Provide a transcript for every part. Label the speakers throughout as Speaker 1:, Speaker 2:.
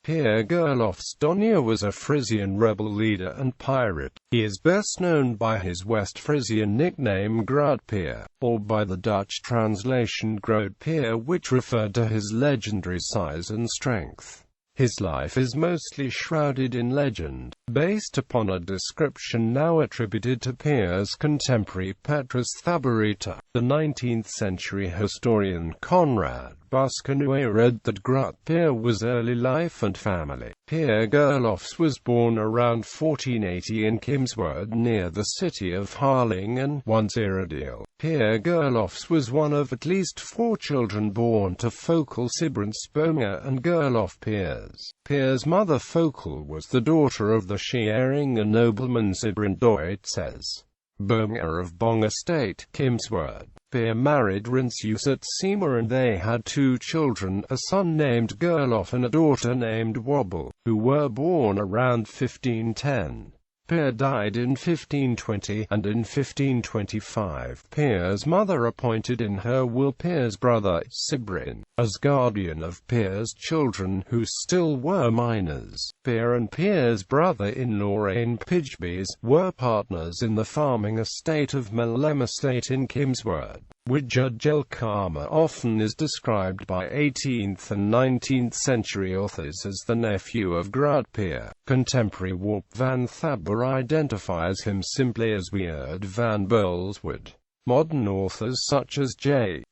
Speaker 1: Pier Gerlofs Donia was a Frisian rebel leader and pirate. He is best known by his West Frisian nickname Grutte Pier, or by the Dutch translation Grote Pier, which referred to his legendary size and strength. His life is mostly shrouded in legend, based upon a description now attributed to Pier's contemporary Petrus Thaborita. The 19th-century historian Conrad Busken Huet read that Grutte Pier was early life and family. Pier Gerlofs was born around 1480 in Kiemswoerd near the city of Harlingen, once Iredale. Pier Gerlofs was one of at least 4 children born to Fokel Sibrants Bonger and Gerlof Piers. Pier's mother Fokel was the daughter of the Schieringen nobleman Sibrand Deutzes Bonger of Bong Estate, Kiemswoerd. Pier married Rinseus at Seymour and they had 2 children, a son named Gerlof and a daughter named Wobble, who were born around 1510. Pier died in 1520, and in 1525 Pier's mother appointed in her will Pier's brother, Sibrin, as guardian of Pier's children who still were minors. Pier and Pier's brother-in-law Ein Pijbees were partners in the farming estate of Mellem Estate in Kiemswoerd. Jelkama often is described by 18th and 19th century authors as the nephew of Grutte Pier. Contemporary Warp van Thabber identifies him simply as Weerd van Bolswood. Modern authors such as J.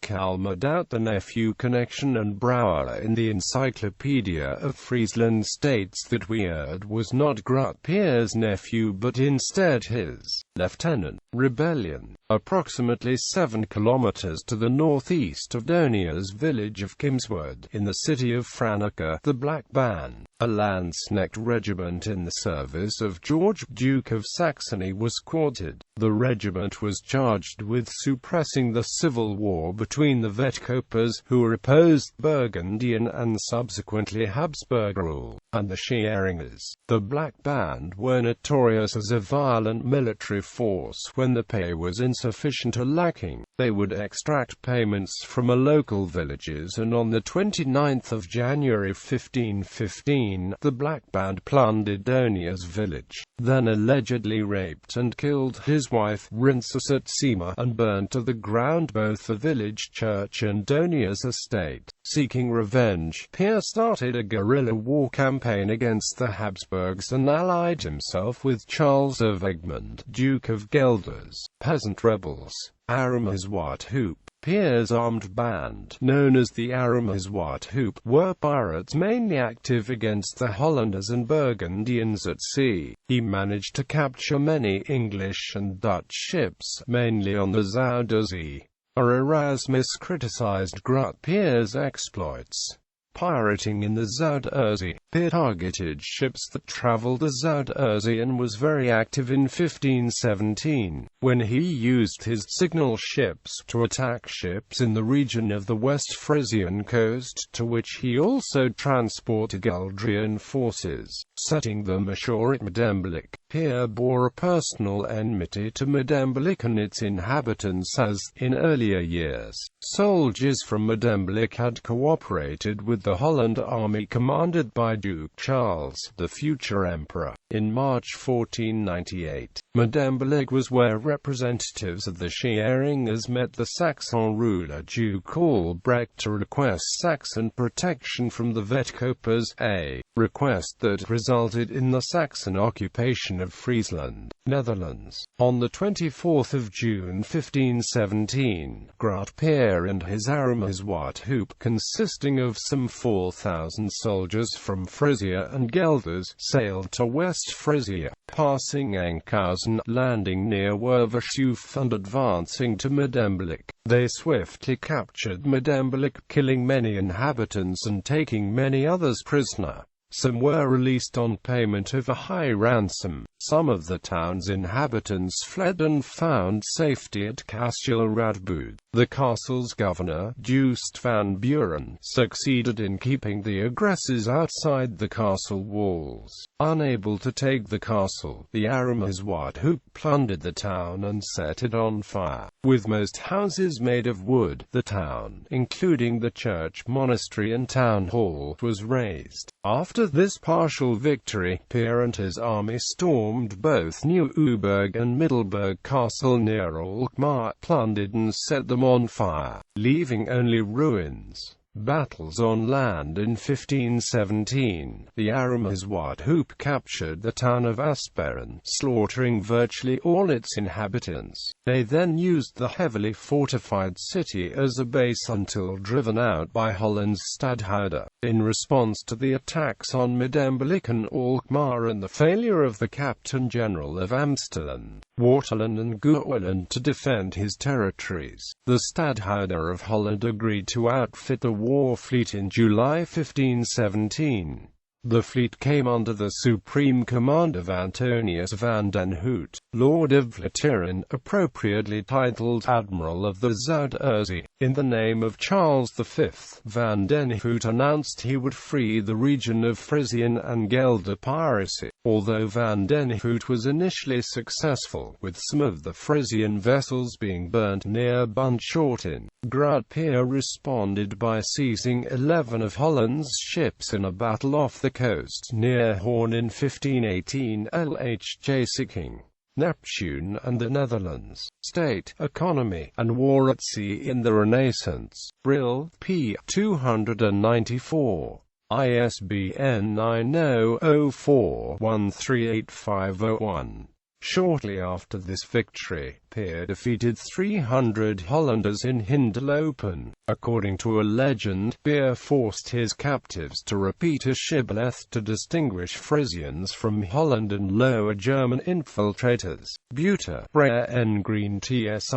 Speaker 1: Kalmer doubt the nephew connection, and Brouwer in the Encyclopedia of Friesland states that Weerd was not Grutte Pier's nephew but instead his lieutenant. Rebellion. Approximately 7 kilometers to the northeast of Donia's village of Kiemswoerd, in the city of Franeker, the Black Band, a Landsknecht regiment in the service of George, Duke of Saxony, was quartered. The regiment was charged with suppressing the civil war between the Vetkopers, who opposed Burgundian and subsequently Habsburg rule, and the Schieringers. The Black Band were notorious as a violent military force. When the pay was insufficient or lacking, they would extract payments from local villages, and on the 29th of January 1515, the Black Band plundered Donia's village, then allegedly raped and killed his wife, Rinseus at Seymour, and burned to the ground both the village church and Donia's estate. Seeking revenge, Pier started a guerrilla war campaign against the Habsburgs and allied himself with Charles of Egmond, Duke of Guelders, peasant rebels. Zwarte Hoop. Pier's armed band, known as the Zwarte Hoop, were pirates mainly active against the Hollanders and Burgundians at sea. He managed to capture many English and Dutch ships, mainly on the Zuiderzee. Erasmus criticized Grutte Pier's exploits. Pirating in the Zuiderzee. Pier targeted ships that traveled the Zuiderzee and was very active in 1517, when he used his signal ships to attack ships in the region of the West Frisian coast, to which he also transported Gueldrian forces, setting them ashore at Medemblik. Pier bore a personal enmity to Medemblik and its inhabitants as, in earlier years, soldiers from Medemblik had cooperated with the Holland army commanded by Duke Charles, the future emperor. In March 1498, Medemblik was where representatives of the Schieringers met the Saxon ruler Duke Albrecht to request Saxon protection from the Vetkopers, a request that resulted in the Saxon occupation of Friesland, Netherlands. On the 24th of June 1517, Grutte Pier and his Zwarte Hoop, consisting of some 4,000 soldiers from Frisia and Guelders, sailed to West Frisia, passing Enkhuizen, landing near Wervershoef and advancing to Medemblik. They swiftly captured Medemblik, killing many inhabitants and taking many others prisoner. Some were released on payment of a high ransom. Some of the town's inhabitants fled and found safety at Castle Radboud. The castle's governor, Joost van Buren, succeeded in keeping the aggressors outside the castle walls. Unable to take the castle, the Harlingen plundered the town and set it on fire. With most houses made of wood, the town, including the church, monastery and town hall, was razed. After this partial victory, Pier and his army stormed both Nieuwburg and Middelburg Castle near Alkmaar, plundered and set them on fire, leaving only ruins. Battles on land. In 1517, the Harlingen captured the town of Asperen, slaughtering virtually all its inhabitants. They then used the heavily fortified city as a base until driven out by Holland's stadhouder. In response to the attacks on Medemblik and Alkmaar and the failure of the Captain-General of Amsterdam, Waterland and Goorland to defend his territories, the stadhouder of Holland agreed to outfit the war fleet in July 1517. The fleet came under the supreme command of Antonius van den Hout, Lord of Vlaanderen, appropriately titled Admiral of the Zuiderzee. In the name of Charles V, van den Hout announced he would free the region of Frisian and Gelde Piracy. Although van den Hout was initially successful, with some of the Frisian vessels being burnt near Bunschoten, Grote Pier responded by seizing 11 of Holland's ships in a battle off the coast near Hoorn in 1518. LCCN, Neptune and the Netherlands, State, Economy, and War at Sea in the Renaissance. Brill, p. 294. ISBN 9004138501. Shortly after this victory, Pier defeated 300 Hollanders in Hindelopen. According to a legend, Pier forced his captives to repeat a shibboleth to distinguish Frisians from Holland and Lower German infiltrators. Buter, Brer en Green Tsis,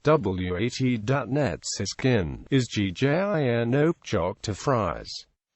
Speaker 1: WAT.net Siskin, is GJIN Oakjok to Fries.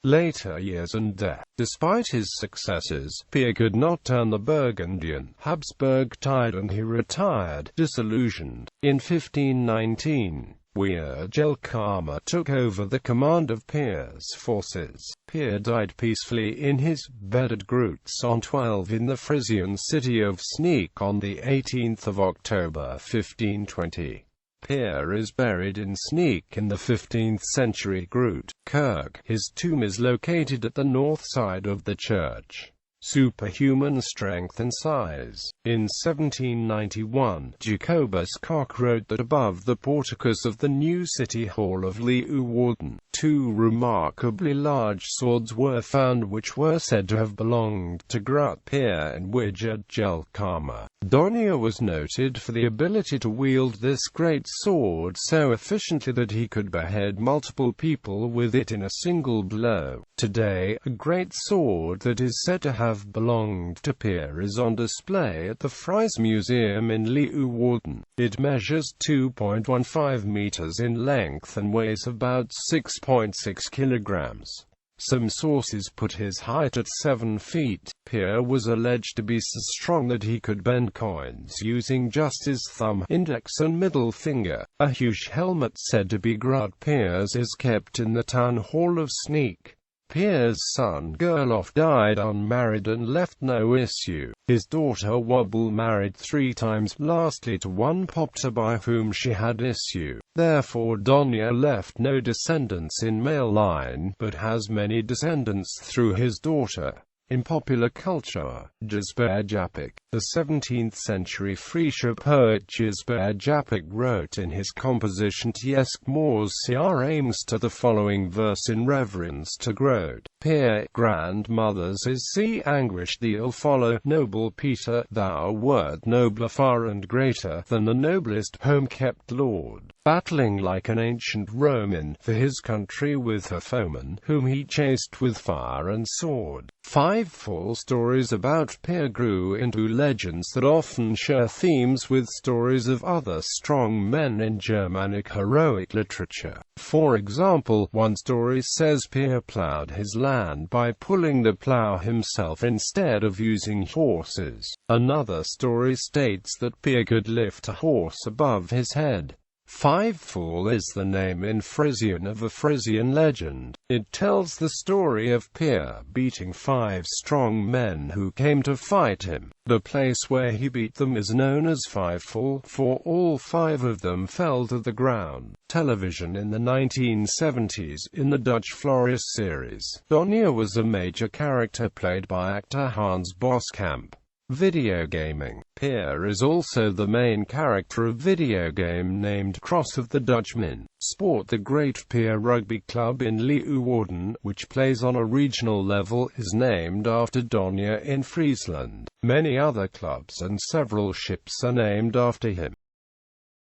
Speaker 1: Later years and death. Despite his successes, Pier could not turn the Burgundian Habsburg tide and he retired, disillusioned. In 1519, Pier Gerlofs took over the command of Pier's forces. Pier died peacefully in his bed at Groot on 12 in the Frisian city of Sneek on 18 October 1520. Pier is buried in Sneek in the 15th century Grote Kirk. His tomb is located at the north side of the church. Superhuman strength and size. In 1791, Jacobus Koch wrote that above the porticos of the new city hall of Leeuwarden, 2 remarkably large swords were found which were said to have belonged to Grutte Pier and Pier Gerlofs Donia was noted for the ability to wield this great sword so efficiently that he could behead multiple people with it in a single blow. Today, a great sword that is said to have belonged to Pier is on display at the Fries Museum in Leeuwarden. It measures 2.15 meters in length and weighs about 6.6 kilograms. Some sources put his height at 7 feet. Pier was alleged to be so strong that he could bend coins using just his thumb, index and middle finger. A huge helmet said to be Grote Pier's is kept in the town hall of Sneek. Pier's son Gerlof died unmarried and left no issue. His daughter Wobble married 3 times, lastly to one Popter by whom she had issue. Therefore Donia left no descendants in male line, but has many descendants through his daughter. In popular culture, Gisbert Japik, the 17th-century Friese poet Gisbert Japik wrote in his composition Tjesk Moors Siar aims to the following verse in reverence to Grote Pier. Grandmothers is see anguish thee'll follow, noble Peter, thou wert nobler far and greater than the noblest home-kept lord. battling like an ancient Roman for his country with her foemen, whom he chased with fire and sword. 5 full stories about Pier grew into legends that often share themes with stories of other strong men in Germanic heroic literature. For example, one story says Pier plowed his land by pulling the plow himself instead of using horses. Another story states that Pier could lift a horse above his head. 5 Fool is the name in Frisian of a Frisian legend. It tells the story of Pier beating 5 strong men who came to fight him. The place where he beat them is known as 5 Fool, for all 5 of them fell to the ground. Television in the 1970s. In the Dutch Floris series, Donia was a major character played by actor Hans Boskamp. Video gaming. Pier is also the main character of video game named Cross of the Dutchman. Sport. The Grote Pier Rugby Club in Leeuwarden, which plays on a regional level, is named after Donia in Friesland. Many other clubs and several ships are named after him.